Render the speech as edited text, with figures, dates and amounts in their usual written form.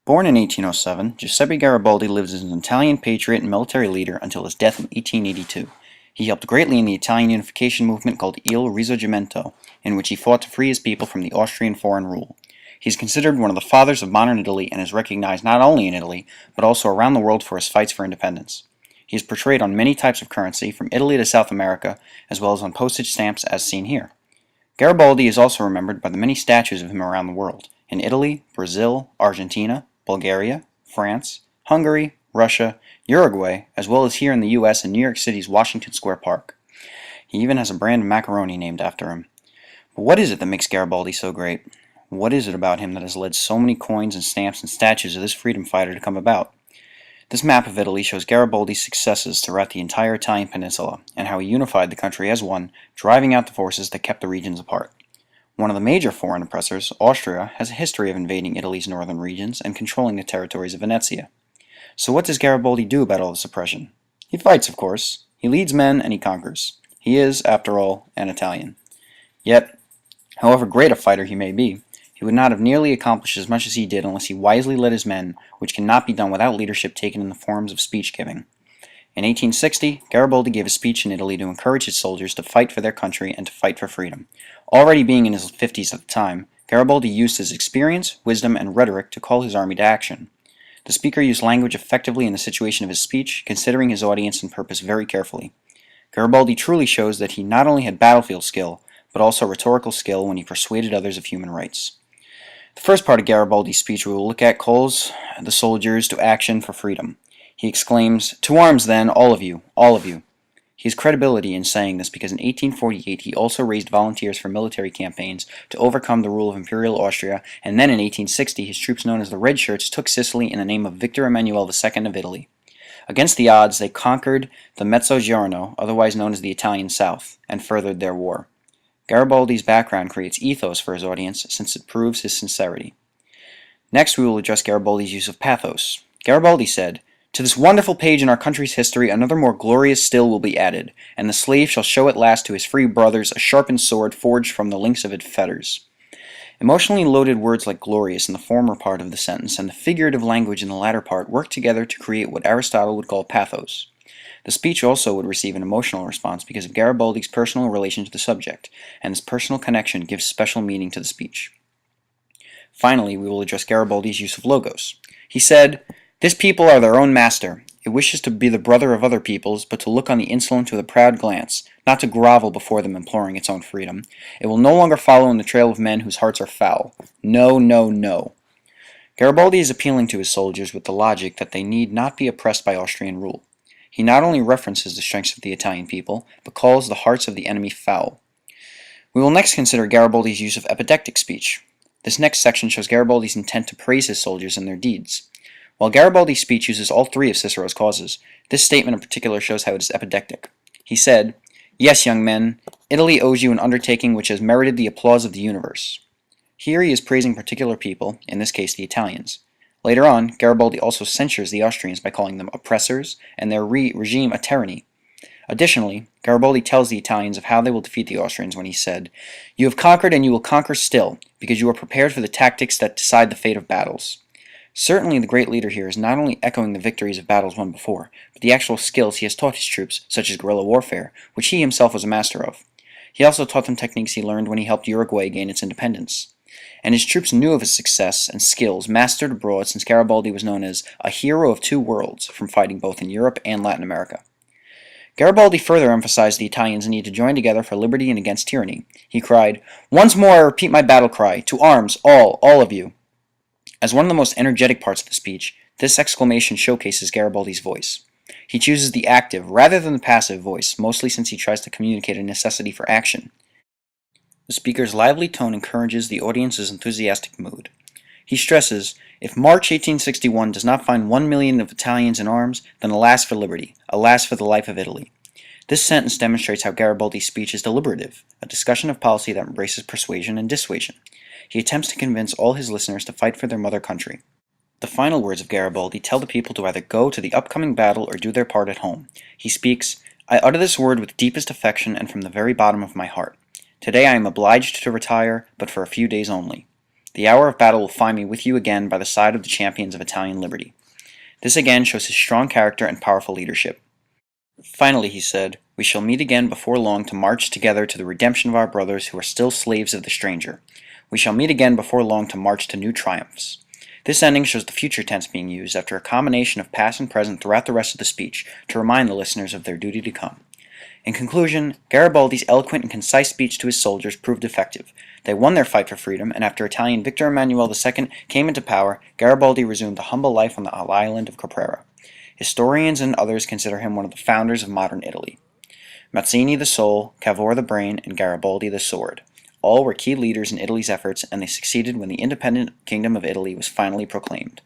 Born in 1807, Giuseppe Garibaldi lived as an Italian patriot and military leader until his death in 1882. He helped greatly in the Italian unification movement called Il Risorgimento, in which he fought to free his people from the Austrian foreign rule. He is considered one of the fathers of modern Italy and is recognized not only in Italy, but also around the world for his fights for independence. He is portrayed on many types of currency, from Italy to South America, as well as on postage stamps as seen here. Garibaldi is also remembered by the many statues of him around the world, in Italy, Brazil, Argentina, Bulgaria, France, Hungary, Russia, Uruguay, as well as here in the US in New York City's Washington Square Park. He even has a brand of macaroni named after him. But what is it that makes Garibaldi so great? What is it about him that has led so many coins and stamps and statues of this freedom fighter to come about? This map of Italy shows Garibaldi's successes throughout the entire Italian peninsula, and how he unified the country as one, driving out the forces that kept the regions apart. One of the major foreign oppressors, Austria, has a history of invading Italy's northern regions and controlling the territories of Venetia. So what does Garibaldi do about all this oppression? He fights, of course. He leads men and he conquers. He is, after all, an Italian. Yet, however great a fighter he may be, he would not have nearly accomplished as much as he did unless he wisely led his men, which cannot be done without leadership taken in the forms of speech-giving. In 1860, Garibaldi gave a speech in Italy to encourage his soldiers to fight for their country and to fight for freedom. Already being in his 50s at the time, Garibaldi used his experience, wisdom, and rhetoric to call his army to action. The speaker used language effectively in the situation of his speech, considering his audience and purpose very carefully. Garibaldi truly shows that he not only had battlefield skill, but also rhetorical skill when he persuaded others of human rights. The first part of Garibaldi's speech we will look at calls the soldiers to action for freedom. He exclaims, "To arms then, all of you, all of you." He has credibility in saying this because in 1848 he also raised volunteers for military campaigns to overcome the rule of Imperial Austria, and then in 1860 his troops known as the Red Shirts took Sicily in the name of Victor Emmanuel II of Italy. Against the odds, they conquered the Mezzogiorno, otherwise known as the Italian South, and furthered their war. Garibaldi's background creates ethos for his audience since it proves his sincerity. Next we will address Garibaldi's use of pathos. Garibaldi said, "To this wonderful page in our country's history another more glorious still will be added, and the slave shall show at last to his free brothers a sharpened sword forged from the links of its fetters." Emotionally loaded words like glorious in the former part of the sentence and the figurative language in the latter part work together to create what Aristotle would call pathos. The speech also would receive an emotional response because of Garibaldi's personal relation to the subject, and this personal connection gives special meaning to the speech. Finally, we will address Garibaldi's use of logos. He said, "This people are their own master. It wishes to be the brother of other peoples, but to look on the insolent with a proud glance, not to grovel before them imploring its own freedom. It will no longer follow in the trail of men whose hearts are foul. No, no, no." Garibaldi is appealing to his soldiers with the logic that they need not be oppressed by Austrian rule. He not only references the strengths of the Italian people, but calls the hearts of the enemy foul. We will next consider Garibaldi's use of epidectic speech. This next section shows Garibaldi's intent to praise his soldiers and their deeds. While Garibaldi's speech uses all three of Cicero's causes, this statement in particular shows how it is epidectic. He said, "Yes, young men, Italy owes you an undertaking which has merited the applause of the universe." Here he is praising particular people, in this case the Italians. Later on, Garibaldi also censures the Austrians by calling them oppressors and their regime a tyranny. Additionally, Garibaldi tells the Italians of how they will defeat the Austrians when he said, "You have conquered and you will conquer still, because you are prepared for the tactics that decide the fate of battles." Certainly the great leader here is not only echoing the victories of battles won before, but the actual skills he has taught his troops, such as guerrilla warfare, which he himself was a master of. He also taught them techniques he learned when he helped Uruguay gain its independence. And his troops knew of his success and skills mastered abroad since Garibaldi was known as a hero of two worlds from fighting both in Europe and Latin America. Garibaldi further emphasized the Italians' need to join together for liberty and against tyranny. He cried, "Once more I repeat my battle cry, to arms, all of you." As one of the most energetic parts of the speech, this exclamation showcases Garibaldi's voice. He chooses the active rather than the passive voice, mostly since he tries to communicate a necessity for action. The speaker's lively tone encourages the audience's enthusiastic mood. He stresses, "If March 1861 does not find 1 million of Italians in arms, then alas for liberty, alas for the life of Italy." This sentence demonstrates how Garibaldi's speech is deliberative, a discussion of policy that embraces persuasion and dissuasion. He attempts to convince all his listeners to fight for their mother country. The final words of Garibaldi tell the people to either go to the upcoming battle or do their part at home. He speaks, "I utter this word with deepest affection and from the very bottom of my heart. Today I am obliged to retire, but for a few days only." The hour of battle will find me with you again by the side of the champions of Italian liberty. This again shows his strong character and powerful leadership. Finally, he said, we shall meet again before long to march together to the redemption of our brothers who are still slaves of the stranger. We shall meet again before long to march to new triumphs. This ending shows the future tense being used after a combination of past and present throughout the rest of the speech to remind the listeners of their duty to come. In conclusion, Garibaldi's eloquent and concise speech to his soldiers proved effective. They won their fight for freedom, and after Italian Victor Emmanuel II came into power, Garibaldi resumed a humble life on the island of Caprera. Historians and others consider him one of the founders of modern Italy. Mazzini the soul, Cavour the brain, and Garibaldi the sword. All were key leaders in Italy's efforts, and they succeeded when the independent Kingdom of Italy was finally proclaimed.